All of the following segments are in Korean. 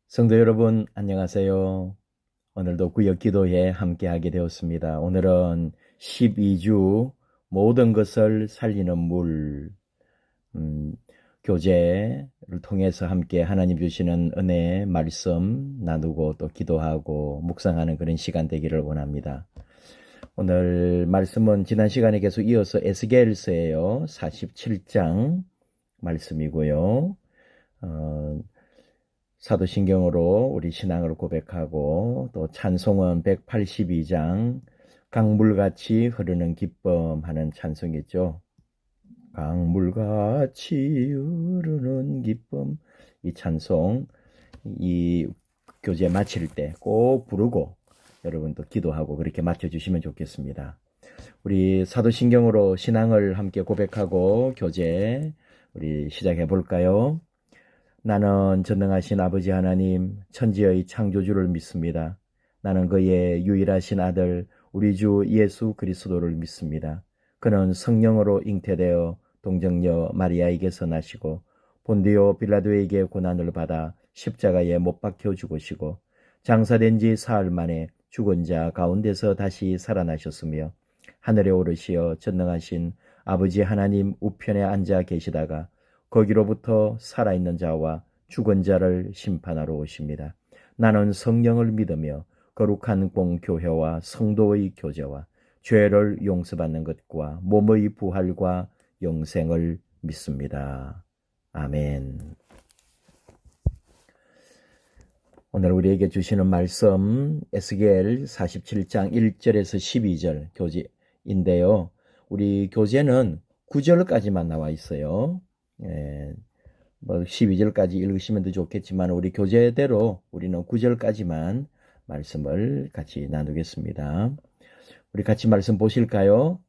성도 여러분, 안녕하세요. 오늘도 구역 기도에 함께하게 되었습니다. 오늘은 12주 모든 것을 살리는 물, 음, 교제를 통해서 함께 하나님 주시는 은혜의 말씀 나누고 또 기도하고 묵상하는 그런 시간 되기를 원합니다. 오늘 말씀은 지난 시간에 계속 이어서 에스겔서예요. 47장 말씀이고요. 어, 사도신경으로 우리 신앙을 고백하고 또 찬송은 182장 강물같이 흐르는 기쁨 하는 찬송이죠. 강물같이 흐르는 기쁨, 이 찬송 이 교제 마칠 때 꼭 부르고 여러분도 기도하고 그렇게 맡겨주시면 좋겠습니다. 우리 사도신경으로 신앙을 함께 고백하고 교제 우리 시작해 볼까요? 나는 전능하신 아버지 하나님, 천지의 창조주를 믿습니다. 나는 그의 유일하신 아들, 우리 주 예수 그리스도를 믿습니다. 그는 성령으로 잉태되어 동정녀 마리아에게서 나시고 본디오 빌라도에게 고난을 받아 십자가에 못 박혀 죽으시고 장사된 지 사흘 만에 죽은 자 가운데서 다시 살아나셨으며 하늘에 오르시어 전능하신 아버지 하나님 우편에 앉아 계시다가 거기로부터 살아있는 자와 죽은 자를 심판하러 오십니다. 나는 성령을 믿으며 거룩한 공교회와 성도의 교제와 죄를 용서받는 것과 몸의 부활과 영생을 믿습니다. 아멘. 오늘 우리에게 주시는 말씀 에스겔 47장 1절에서 12절 교제인데요. 우리 교재는 9절까지만 나와 있어요. 12절까지 읽으시면 더 좋겠지만 우리 교재대로 우리는 9절까지만 말씀을 같이 나누겠습니다. 우리 같이 말씀 보실까요?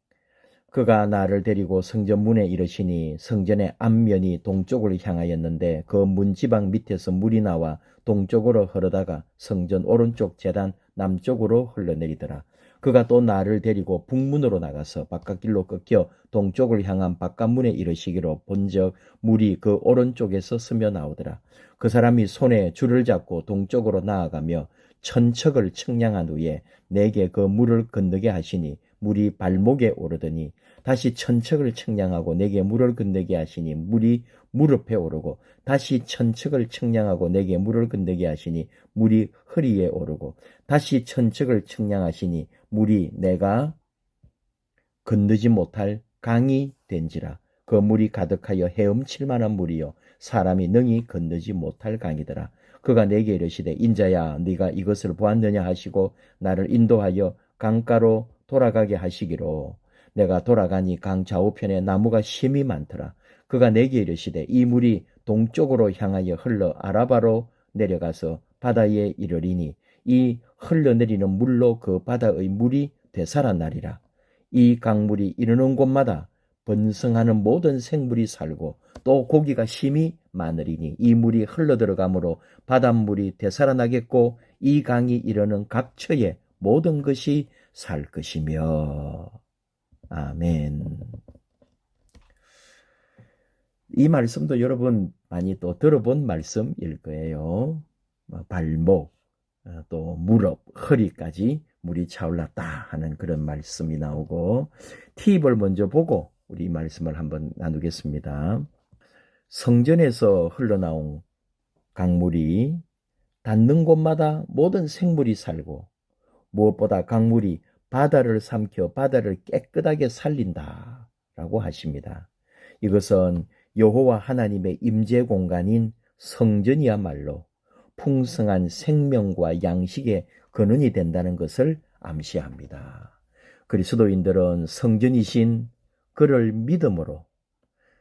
그가 나를 데리고 성전 문에 이르시니 성전의 앞면이 동쪽으로 향하였는데 그 문지방 밑에서 물이 나와 동쪽으로 흐르다가 성전 오른쪽 제단 남쪽으로 흘러내리더라. 그가 또 나를 데리고 북문으로 나가서 바깥길로 꺾여 동쪽을 향한 바깥문에 이르시기로 본즉 물이 그 오른쪽에서 스며 나오더라. 그 사람이 손에 줄을 잡고 동쪽으로 나아가며 천척을 측량한 후에 내게 그 물을 건너게 하시니 물이 발목에 오르더니 다시 천척을 측량하고 내게 물을 건너게 하시니 물이 무릎에 오르고 다시 천척을 측량하고 내게 물을 건너게 하시니 물이 허리에 오르고 다시 천척을 측량하시니 물이 내가 건너지 못할 강이 된지라. 그 물이 가득하여 헤엄칠 만한 물이요 사람이 능히 건너지 못할 강이더라. 그가 내게 이르시되 인자야 네가 이것을 보았느냐 하시고 나를 인도하여 강가로 돌아가게 하시기로 내가 돌아가니 강 좌우편에 나무가 심이 많더라. 그가 내게 이르시되 이 물이 동쪽으로 향하여 흘러 아라바로 내려가서 바다에 이르리니 이 흘러내리는 물로 그 바다의 물이 되살아나리라. 이 강물이 이르는 곳마다 번성하는 모든 생물이 살고 또 고기가 심히 많으리니 이 물이 흘러들어가므로 바닷물이 되살아나겠고 이 강이 이르는 각처에 모든 것이 살 것이며. 아멘. 이 말씀도 여러분 많이 또 들어본 말씀일 거예요. 발목, 또 무릎, 허리까지 물이 차올랐다 하는 그런 말씀이 나오고 팁을 먼저 보고 우리 말씀을 한번 나누겠습니다. 성전에서 흘러나온 강물이 닿는 곳마다 모든 생물이 살고 무엇보다 강물이 바다를 삼켜 바다를 깨끗하게 살린다라고 하십니다. 이것은 여호와 하나님의 임재 공간인 성전이야말로 풍성한 생명과 양식의 근원이 된다는 것을 암시합니다. 그리스도인들은 성전이신 그를 믿음으로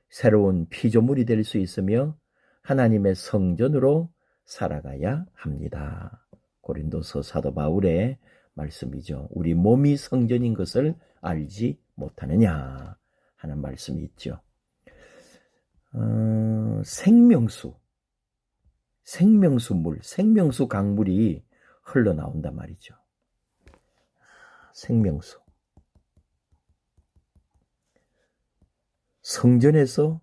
새로운 피조물이 될 수 있으며 하나님의 성전으로 살아가야 합니다. 고린도서 사도 바울의 말씀이죠. 우리 몸이 성전인 것을 알지 못하느냐 하는 말씀이 있죠. 생명수물, 생명수 강물이 흘러나온단 말이죠. 생명수. 성전에서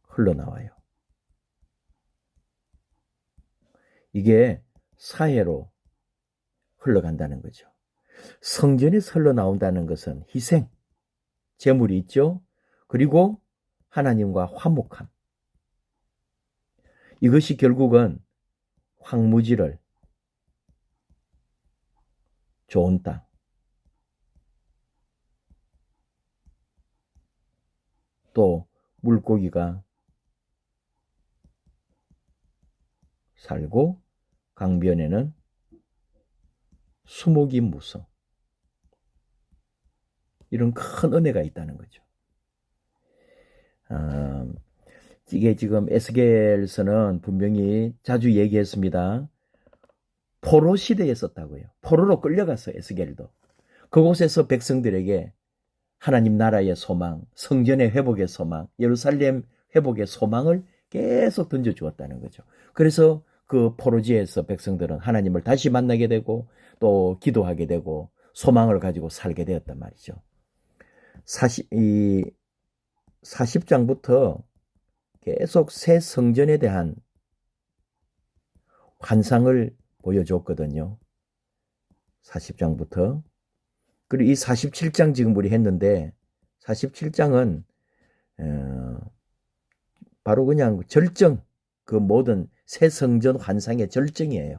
흘러나와요. 이게 사회로 흘러간다는 거죠. 성전에서 흘러나온다는 것은 희생, 제물이 있죠. 그리고 하나님과 화목함. 이것이 결국은 황무지를 좋은 땅, 또 물고기가 살고 강변에는 수목이 무성, 이런 큰 은혜가 있다는 거죠. 이게 지금 에스겔서는 분명히 자주 얘기했습니다. 포로 시대에 썼다고요. 포로로 끌려갔어요, 에스겔도. 그곳에서 백성들에게 하나님 나라의 소망, 성전의 회복의 소망, 예루살렘 회복의 소망을 계속 던져주었다는 거죠. 그래서 그 포로지에서 백성들은 하나님을 다시 만나게 되고 또 기도하게 되고 소망을 가지고 살게 되었단 말이죠. 40장부터 계속 새 성전에 대한 환상을 보여줬거든요. 40장부터. 그리고 이 47장 지금 우리 했는데 47장은 바로 그냥 절정, 그 모든 새 성전 환상의 절정이에요.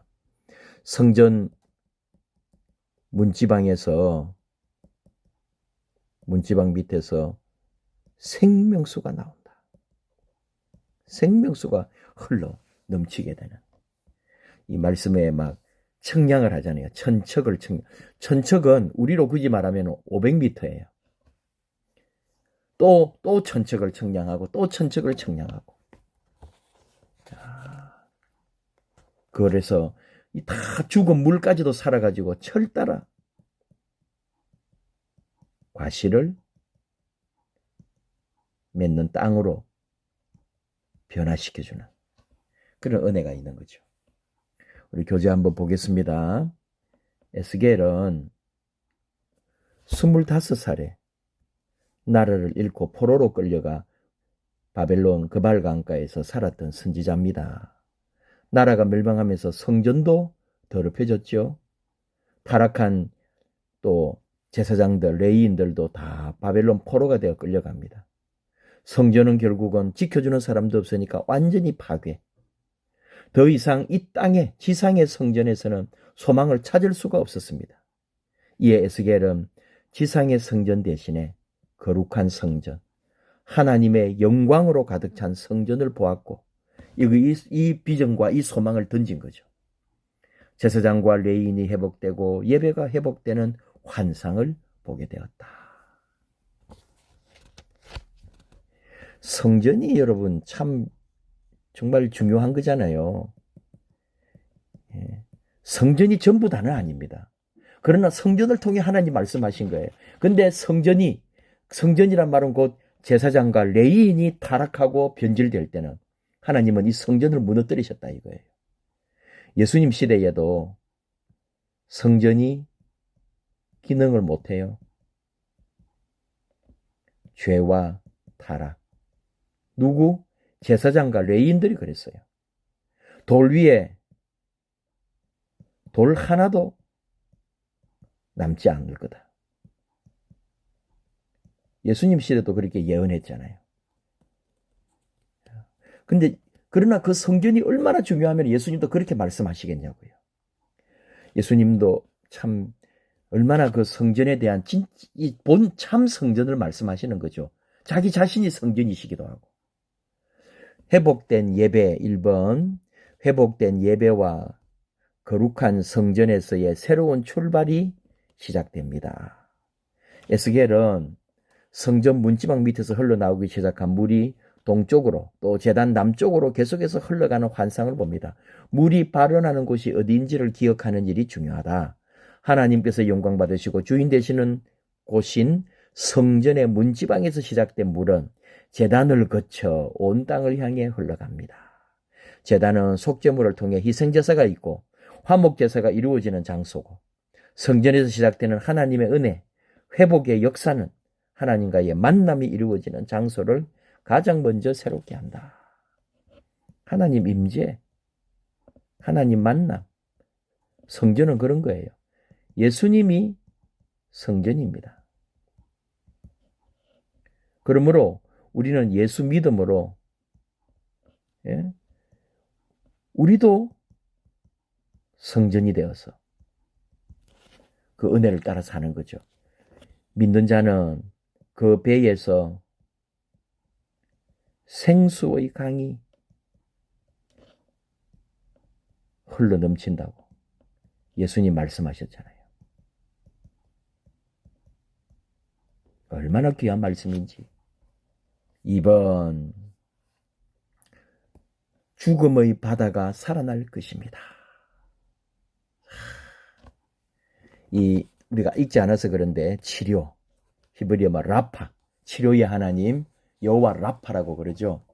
성전 문지방에서 문지방 밑에서 생명수가 나온다. 생명수가 흘러 넘치게 되는 이 말씀에 막 청량을 하잖아요. 천척을 천척은 우리로 굳이 말하면 500m예요. 또 천척을 청량하고 또 천척을 청량하고. 그래서 이 다 죽은 물까지도 살아가지고 철 따라 과실을 맺는 땅으로 변화시켜주는 그런 은혜가 있는 거죠. 우리 교재 한번 보겠습니다. 에스겔은 25살에 나라를 잃고 포로로 끌려가 바벨론 그발 강가에서 살았던 선지자입니다. 나라가 멸망하면서 성전도 더럽혀졌죠. 타락한 또 제사장들, 레위인들도 다 바벨론 포로가 되어 끌려갑니다. 성전은 결국은 지켜주는 사람도 없으니까 완전히 파괴. 더 이상 이 땅에 지상의 성전에서는 소망을 찾을 수가 없었습니다. 이에 에스겔은 지상의 성전 대신에 거룩한 성전, 하나님의 영광으로 가득 찬 성전을 보았고 이 비전과 이 소망을 던진 거죠. 제사장과 레인이 회복되고 예배가 회복되는 환상을 보게 되었다. 성전이 여러분 참 정말 중요한 거잖아요. 성전이 전부 다는 아닙니다. 그러나 성전을 통해 하나님 말씀하신 거예요. 근데 성전이란 말은 곧 제사장과 레위인이 타락하고 변질될 때는 하나님은 이 성전을 무너뜨리셨다 이거예요. 예수님 시대에도 성전이 기능을 못해요. 죄와 타락. 누구? 제사장과 레위인들이 그랬어요. 돌 위에 돌 하나도 남지 않을 거다. 예수님 시대도 그렇게 예언했잖아요. 근데 그러나 그 성전이 얼마나 중요하면 예수님도 그렇게 말씀하시겠냐고요. 예수님도 참 얼마나 그 성전에 대한 본 참 성전을 말씀하시는 거죠. 자기 자신이 성전이시기도 하고. 회복된 예배 1번, 회복된 예배와 거룩한 성전에서의 새로운 출발이 시작됩니다. 에스겔은 성전 문지방 밑에서 흘러나오기 시작한 물이 동쪽으로 또 제단 남쪽으로 계속해서 흘러가는 환상을 봅니다. 물이 발원하는 곳이 어디인지를 기억하는 일이 중요하다. 하나님께서 영광 받으시고 주인 되시는 곳인 성전의 문지방에서 시작된 물은 제단을 거쳐 온 땅을 향해 흘러갑니다. 제단은 속죄물을 통해 희생제사가 있고 화목제사가 이루어지는 장소고 성전에서 시작되는 하나님의 은혜, 회복의 역사는 하나님과의 만남이 이루어지는 장소를 가장 먼저 새롭게 한다. 하나님 임재, 하나님 만남. 성전은 그런 거예요. 예수님이 성전입니다. 그러므로 우리는 예수 믿음으로 우리도 성전이 되어서 그 은혜를 따라 사는 거죠. 믿는 자는 그 배에서 생수의 강이 흘러 넘친다고 예수님 말씀하셨잖아요. 얼마나 귀한 말씀인지. 2번, 죽음의 바다가 살아날 것입니다. 우리가 읽지 않아서 그런데 치료, 히브리어 말 라파, 치료의 하나님 여호와 라파라고 그러죠.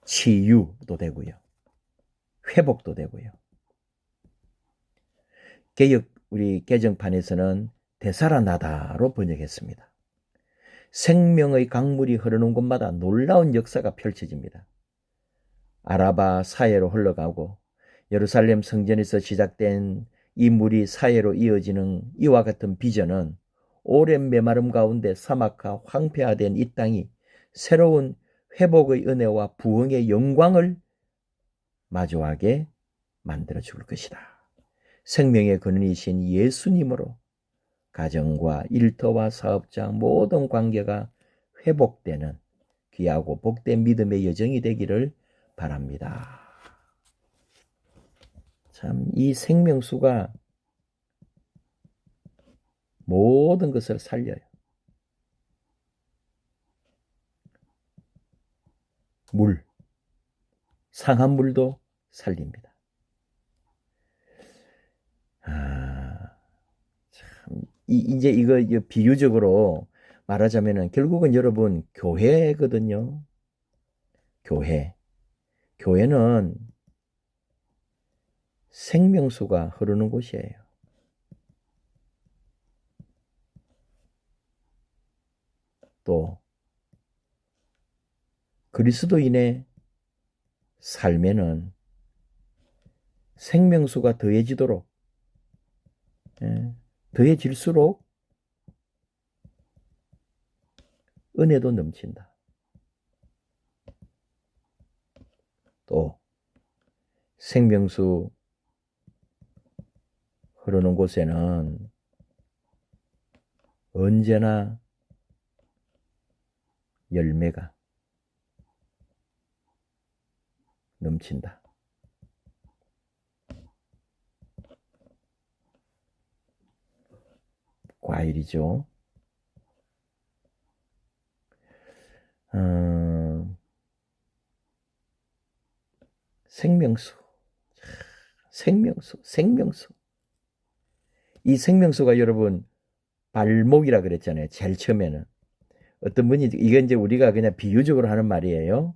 치유도 되고요. 회복도 되고요. 우리 개정판에서는 되살아나다로 번역했습니다. 생명의 강물이 흐르는 곳마다 놀라운 역사가 펼쳐집니다. 아라바 사해로 흘러가고 예루살렘 성전에서 시작된 이 물이 사해로 이어지는 이와 같은 비전은 오랜 메마름 가운데 사막화 황폐화된 이 땅이 새로운 회복의 은혜와 부흥의 영광을 마주하게 만들어 줄 것이다. 생명의 근원이신 예수님으로 가정과 일터와 사업자 모든 관계가 회복되는 귀하고 복된 믿음의 여정이 되기를 바랍니다. 참, 이 생명수가 모든 것을 살려요. 물, 상한 물도 살립니다. 참, 이제 이거 비유적으로 말하자면은 결국은 여러분 교회거든요. 교회는 생명수가 흐르는 곳이에요. 또 그리스도인의 삶에는 생명수가 더해지도록 더해질수록 은혜도 넘친다. 또 생명수 흐르는 곳에는 언제나 열매가 넘친다. 과일이죠. 생명수. 이 생명수가 여러분 발목이라 그랬잖아요. 제일 처음에는. 어떤 분이 이건 이제 우리가 그냥 비유적으로 하는 말이에요.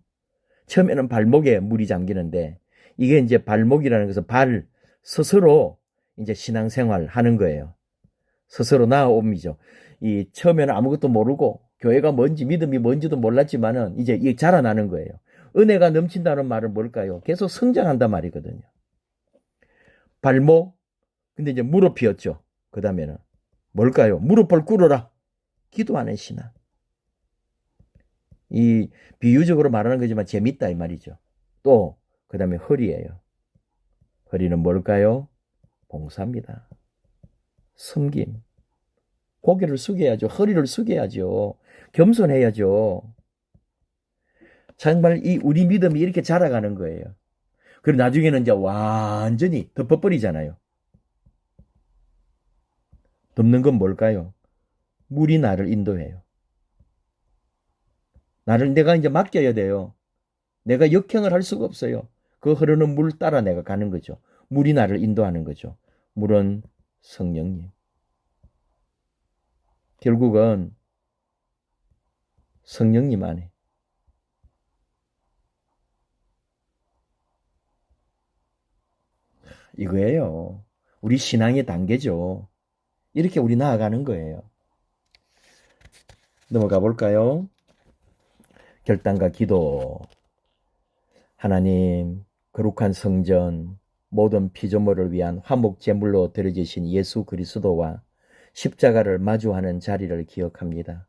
처음에는 발목에 물이 잠기는데 이게 이제 발목이라는 것은 스스로 이제 신앙생활 하는 거예요. 스스로 나아옴이죠. 이 처음에는 아무것도 모르고 교회가 뭔지 믿음이 뭔지도 몰랐지만은 이제 이게 자라나는 거예요. 은혜가 넘친다는 말은 뭘까요? 계속 성장한단 말이거든요. 발목, 근데 이제 무릎이었죠. 그 다음에는 뭘까요? 무릎을 꿇어라. 기도하는 신앙. 이 비유적으로 말하는 거지만 재밌다 이 말이죠. 또 그 다음에 허리예요. 허리는 뭘까요? 봉사입니다. 섬김. 고개를 숙여야죠. 허리를 숙여야죠. 겸손해야죠. 정말 우리 믿음이 이렇게 자라가는 거예요. 그리고 나중에는 이제 완전히 덮어버리잖아요. 덮는 건 뭘까요? 물이 나를 인도해요. 내가 이제 맡겨야 돼요. 내가 역행을 할 수가 없어요. 그 흐르는 물 따라 내가 가는 거죠. 물이 나를 인도하는 거죠. 물은 성령님. 결국은 성령님 안에 이거예요. 우리 신앙의 단계죠. 이렇게 우리 나아가는 거예요. 넘어가 볼까요? 결단과 기도. 하나님, 거룩한 성전, 모든 피조물을 위한 화목 제물로 드려지신 예수 그리스도와 십자가를 마주하는 자리를 기억합니다.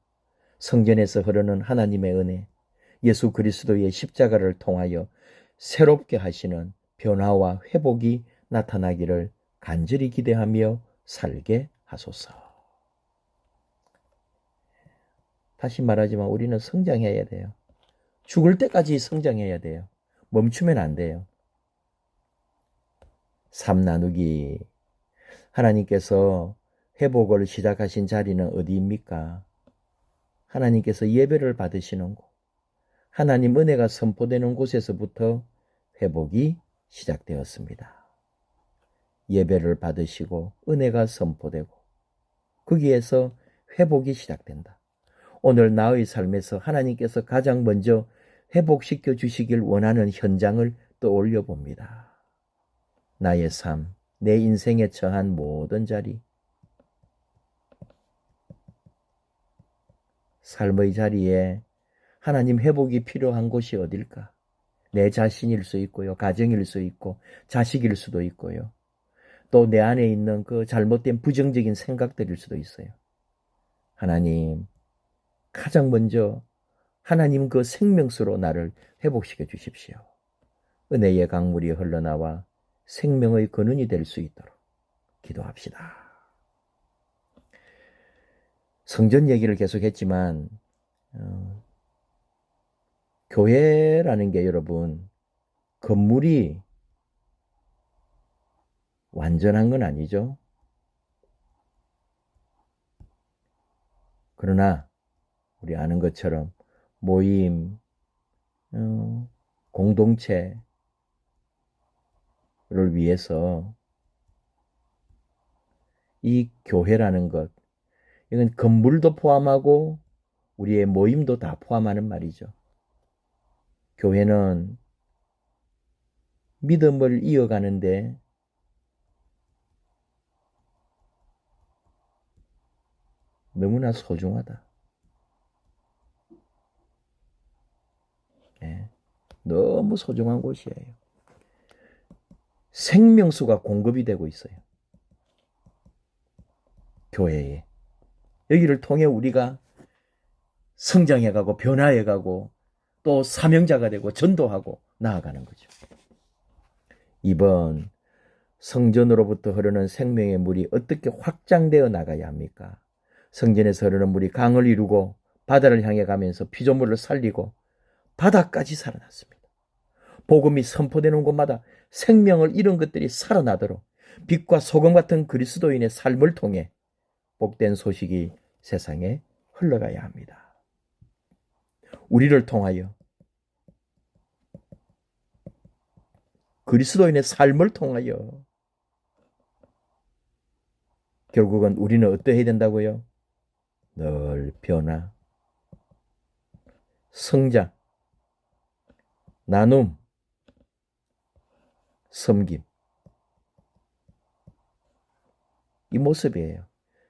성전에서 흐르는 하나님의 은혜, 예수 그리스도의 십자가를 통하여 새롭게 하시는 변화와 회복이 나타나기를 간절히 기대하며 살게 하소서. 다시 말하지만 우리는 성장해야 돼요. 죽을 때까지 성장해야 돼요. 멈추면 안 돼요. 삶 나누기. 하나님께서 회복을 시작하신 자리는 어디입니까? 하나님께서 예배를 받으시는 곳, 하나님 은혜가 선포되는 곳에서부터 회복이 시작되었습니다. 예배를 받으시고 은혜가 선포되고 거기에서 회복이 시작된다. 오늘 나의 삶에서 하나님께서 가장 먼저 회복시켜 주시길 원하는 현장을 떠올려 봅니다. 나의 삶, 내 인생에 처한 모든 자리, 삶의 자리에 하나님 회복이 필요한 곳이 어딜까? 내 자신일 수 있고요. 가정일 수 있고 자식일 수도 있고요. 또 내 안에 있는 그 잘못된 부정적인 생각들일 수도 있어요. 하나님, 가장 먼저 하나님 그 생명수로 나를 회복시켜 주십시오. 은혜의 강물이 흘러나와 생명의 근원이 될 수 있도록 기도합시다. 성전 얘기를 계속했지만 교회라는 게 여러분 건물이 완전한 건 아니죠. 그러나 우리 아는 것처럼 모임, 공동체를 위해서 이 교회라는 것, 이건 건물도 포함하고 우리의 모임도 다 포함하는 말이죠. 교회는 믿음을 이어가는데 너무나 소중하다. 네, 너무 소중한 곳이에요. 생명수가 공급이 되고 있어요. 교회에. 여기를 통해 우리가 성장해가고 변화해가고 또 사명자가 되고 전도하고 나아가는 거죠. 이번 성전으로부터 흐르는 생명의 물이 어떻게 확장되어 나가야 합니까? 성전에서 흐르는 물이 강을 이루고 바다를 향해 가면서 피조물을 살리고 바다까지 살아났습니다. 복음이 선포되는 곳마다 생명을 잃은 것들이 살아나도록 빛과 소금 같은 그리스도인의 삶을 통해 복된 소식이 세상에 흘러가야 합니다. 우리를 통하여 그리스도인의 삶을 통하여 결국은 우리는 어떠해야 된다고요? 늘 변화, 성장, 나눔, 섬김. 이 모습이에요.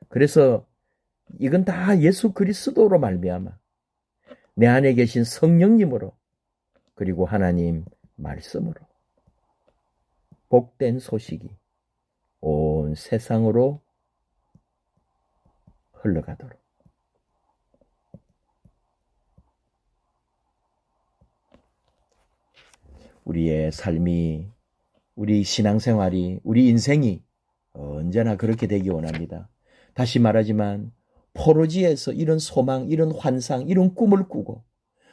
그래서 이건 다 예수 그리스도로 말미암아 내 안에 계신 성령님으로 그리고 하나님 말씀으로 복된 소식이 온 세상으로 흘러가도록 우리의 삶이, 우리 신앙생활이, 우리 인생이 언제나 그렇게 되기 원합니다. 다시 말하지만 포로지에서 이런 소망, 이런 환상, 이런 꿈을 꾸고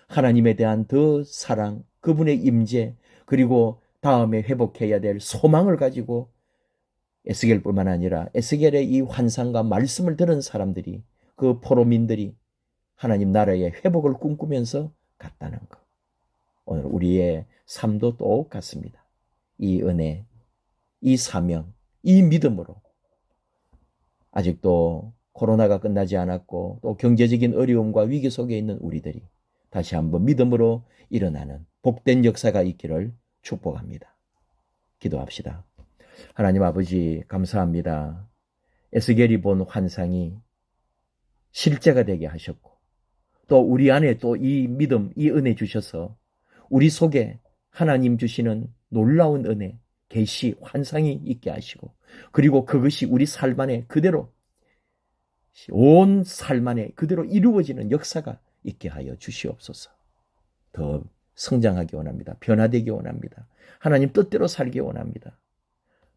하나님에 대한 더 사랑, 그분의 임재, 그리고 다음에 회복해야 될 소망을 가지고 에스겔뿐만 아니라 에스겔의 이 환상과 말씀을 들은 사람들이, 그 포로민들이 하나님 나라의 회복을 꿈꾸면서 갔다는 것. 오늘 우리의 삶도 똑같습니다. 이 은혜, 이 사명, 이 믿음으로 아직도 코로나가 끝나지 않았고 또 경제적인 어려움과 위기 속에 있는 우리들이 다시 한번 믿음으로 일어나는 복된 역사가 있기를 축복합니다. 기도합시다. 하나님 아버지 감사합니다. 에스겔이 본 환상이 실제가 되게 하셨고 또 우리 안에 또 이 믿음, 이 은혜 주셔서 우리 속에 하나님 주시는 놀라운 은혜, 계시, 환상이 있게 하시고, 그리고 그것이 우리 삶 안에 그대로, 온 삶 안에 그대로 이루어지는 역사가 있게 하여 주시옵소서. 더 성장하기 원합니다. 변화되기 원합니다. 하나님 뜻대로 살기 원합니다.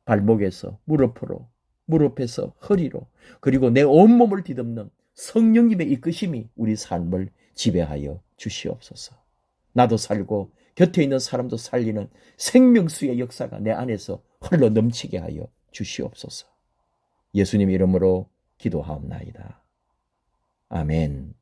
발목에서 무릎으로, 무릎에서 허리로, 그리고 내 온몸을 뒤덮는 성령님의 이끄심이 우리 삶을 지배하여 주시옵소서. 나도 살고 곁에 있는 사람도 살리는 생명수의 역사가 내 안에서 흘러 넘치게 하여 주시옵소서. 예수님 이름으로 기도하옵나이다. 아멘.